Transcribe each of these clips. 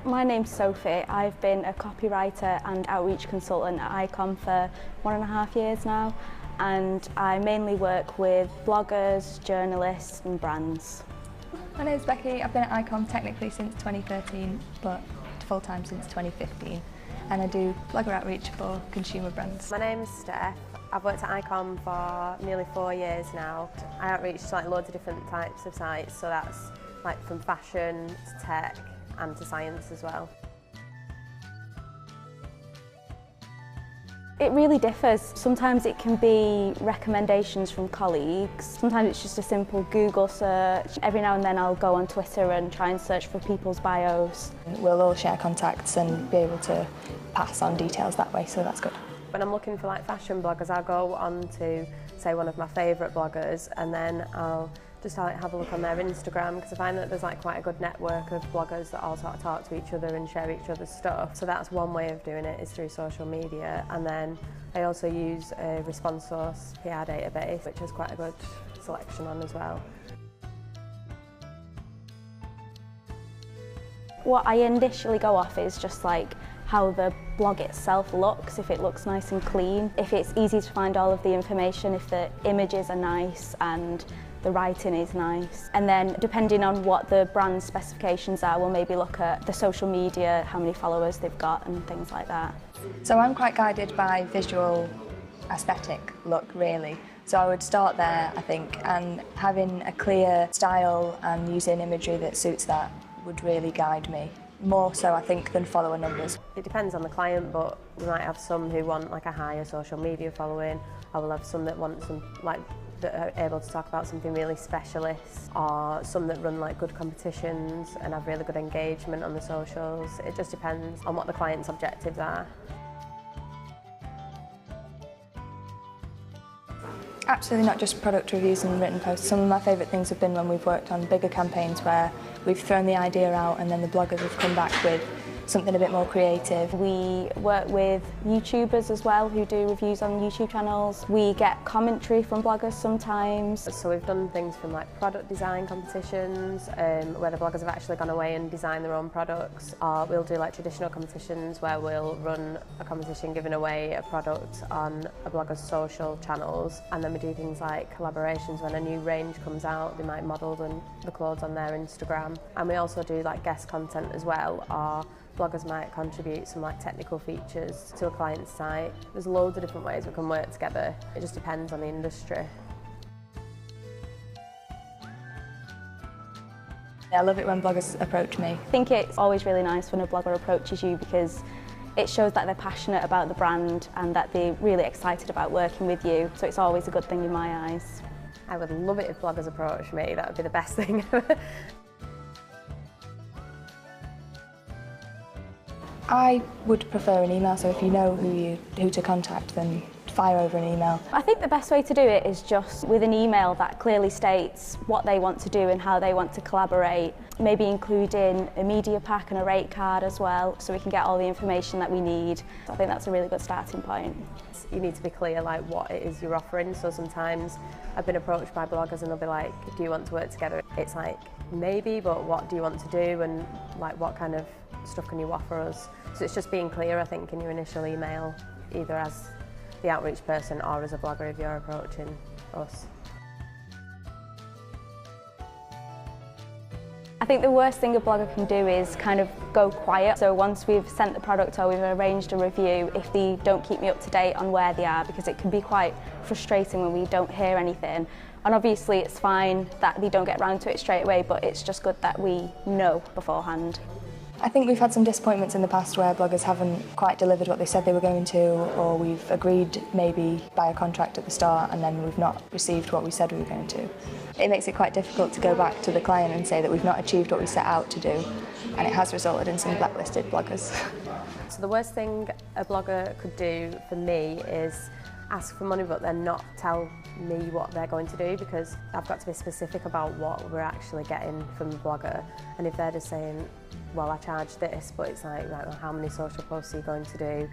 My name's Sophie. I've been a copywriter and outreach consultant at ICOM for 1.5 years now, and I mainly work with bloggers, journalists and brands. My name's Becky. I've been at ICOM technically since 2013, but full-time since 2015, and I do blogger outreach for consumer brands. My name's Steph. I've worked at ICOM for nearly 4 years now. I outreach to loads of different types of sites, so that's from fashion to tech and to science as well. It really differs. Sometimes it can be recommendations from colleagues, sometimes it's just a simple Google search. Every now and then I'll go on Twitter and try and search for people's bios. We'll all share contacts and be able to pass on details that way, so that's good. When I'm looking for fashion bloggers, I'll go on to, say, one of my favourite bloggers, and then I'll just have a look on their Instagram, because I find that there's quite a good network of bloggers that all sort of talk to each other and share each other's stuff. So that's one way of doing it, is through social media. And then I also use a Response Source PR database, which has quite a good selection on as well. What I initially go off is just how the blog itself looks, if it looks nice and clean, if it's easy to find all of the information, if the images are nice and the writing is nice. And then depending on what the brand specifications are, we'll maybe look at the social media, how many followers they've got and things like that. So I'm quite guided by visual aesthetic look, really. So I would start there, I think, and having a clear style and using imagery that suits that would really guide me. More so, I think, than follower numbers. It depends on the client, but we might have some who want a higher social media following, or we'll have some that want some that are able to talk about something really specialist, or some that run good competitions and have really good engagement on the socials. It just depends on what the client's objectives are. Absolutely not just product reviews and written posts. Some of my favourite things have been when we've worked on bigger campaigns where we've thrown the idea out and then the bloggers have come back with something a bit more creative. We work with YouTubers as well who do reviews on YouTube channels. We get commentary from bloggers sometimes. So we've done things from product design competitions where the bloggers have actually gone away and designed their own products, or we'll do traditional competitions where we'll run a competition giving away a product on a blogger's social channels, and then we do things like collaborations. When a new range comes out, they might model the clothes on their Instagram, and we also do guest content as well, or bloggers might contribute some technical features to a client's site. There's loads of different ways we can work together. It just depends on the industry. I love it when bloggers approach me. I think it's always really nice when a blogger approaches you, because it shows that they're passionate about the brand and that they're really excited about working with you. So it's always a good thing in my eyes. I would love it if bloggers approached me. That would be the best thing ever. I would prefer an email, so if you know who to contact, then fire over an email. I think the best way to do it is just with an email that clearly states what they want to do and how they want to collaborate, maybe including a media pack and a rate card as well, so we can get all the information that we need. I think that's a really good starting point. You need to be clear what it is you're offering. So sometimes I've been approached by bloggers and they'll be like, do you want to work together? It's maybe, but what do you want to do, and what kind of stuff can you offer us? So it's just being clear, I think, in your initial email, either as the outreach person or as a blogger if you're approaching us. I think the worst thing a blogger can do is go quiet. So once we've sent the product or we've arranged a review, if they don't keep me up to date on where they are, because it can be quite frustrating when we don't hear anything. And obviously it's fine that they don't get around to it straight away, but it's just good that we know beforehand. I think we've had some disappointments in the past where bloggers haven't quite delivered what they said they were going to, or we've agreed maybe by a contract at the start and then we've not received what we said we were going to. It makes it quite difficult to go back to the client and say that we've not achieved what we set out to do, and it has resulted in some blacklisted bloggers. So the worst thing a blogger could do for me is ask for money but then not tell me what they're going to do, because I've got to be specific about what we're actually getting from the blogger. And if they're just saying, well, I charge this, but it's right, how many social posts are you going to do?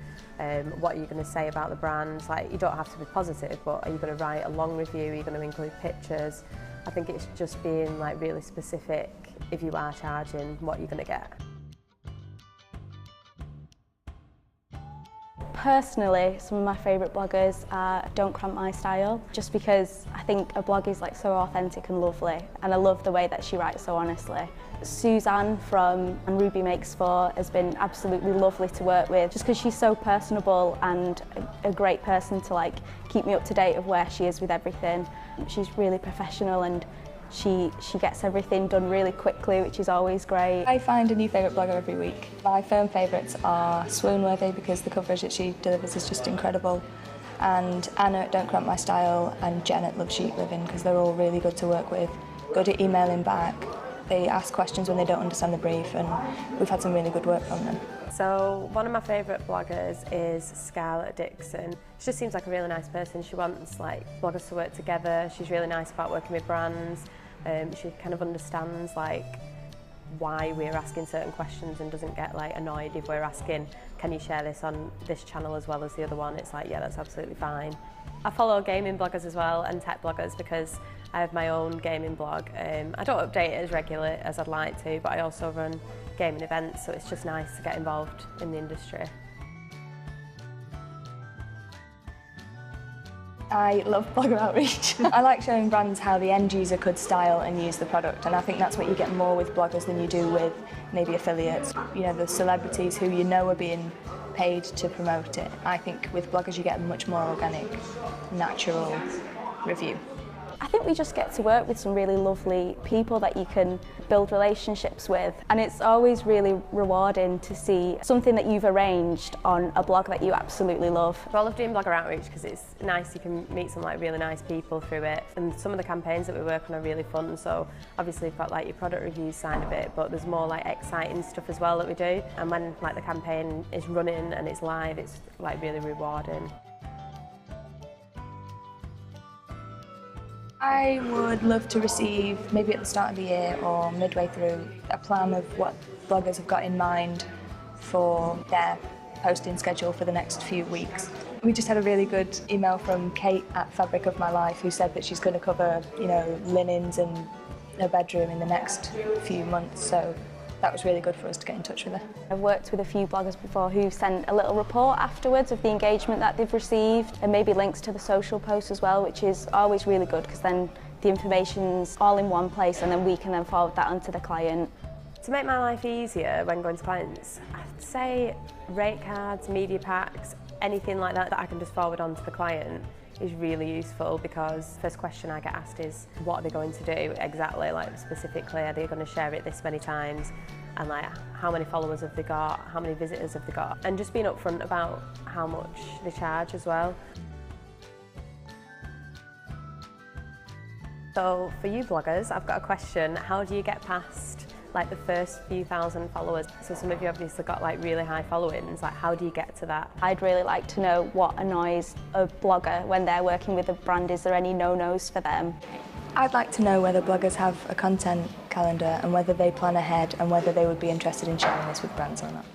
What are you going to say about the brand? You don't have to be positive, but are you going to write a long review? Are you going to include pictures? I think it's just being really specific if you are charging what you're going to get. Personally, some of my favourite bloggers are Don't Cramp My Style, just because I think a blog is like so authentic and lovely, and I love the way that she writes so honestly. Suzanne from And Ruby Makes 4 has been absolutely lovely to work with, just because she's so personable and a great person to like keep me up to date of where she is with everything. She's really professional and she gets everything done really quickly, which is always great. I find a new favourite blogger every week. My firm favourites are Swoonworthy, because the coverage that she delivers is just incredible, and Anna at Don't Cramp My Style, and Jen at Love Sheep Living, because they're all really good to work with, good at emailing back. They ask questions when they don't understand the brief, and we've had some really good work from them. So one of my favourite bloggers is Scarlett Dixon. She just seems like a really nice person. She wants like bloggers to work together. She's really nice about working with brands. She kind of understands like why we're asking certain questions and doesn't get like annoyed if we're asking, can you share this on this channel as well as the other one? It's like, yeah, that's absolutely fine. I follow gaming bloggers as well and tech bloggers because I have my own gaming blog. I don't update it as regularly as I'd like to, but I also run gaming events, so it's just nice to get involved in the industry. I love blogger outreach. I like showing brands how the end user could style and use the product, and I think that's what you get more with bloggers than you do with maybe affiliates. You know, the celebrities who you know are being paid to promote it. I think with bloggers you get a much more organic, natural review. I think we just get to work with some really lovely people that you can build relationships with, and it's always really rewarding to see something that you've arranged on a blog that you absolutely love. So I love doing blogger outreach because it's nice, you can meet some like really nice people through it, and some of the campaigns that we work on are really fun. So obviously you've got like your product reviews side of it, but there's more like exciting stuff as well that we do, and when like the campaign is running and it's live, it's like really rewarding. I would love to receive, maybe at the start of the year or midway through, a plan of what bloggers have got in mind for their posting schedule for the next few weeks. We just had a really good email from Kate at Fabric of My Life, who said that she's going to cover, you know, linens in her bedroom in the next few months, so that was really good for us to get in touch with her. I've worked with a few bloggers before who sent a little report afterwards of the engagement that they've received, and maybe links to the social posts as well, which is always really good because then the information's all in one place and then we can then forward that onto the client. To make my life easier when going to clients, I'd say rate cards, media packs, anything like that that I can just forward on to the client is really useful, because the first question I get asked is what are they going to do exactly, like specifically are they going to share it this many times, and like how many followers have they got, how many visitors have they got, and just being upfront about how much they charge as well. So for you bloggers, I've got a question. How do you get past like the first few thousand followers? So some of you obviously got like really high followings, like how do you get to that? I'd really like to know what annoys a blogger when they're working with a brand. Is there any no-nos for them? I'd like to know whether bloggers have a content calendar and whether they plan ahead and whether they would be interested in sharing this with brands or not.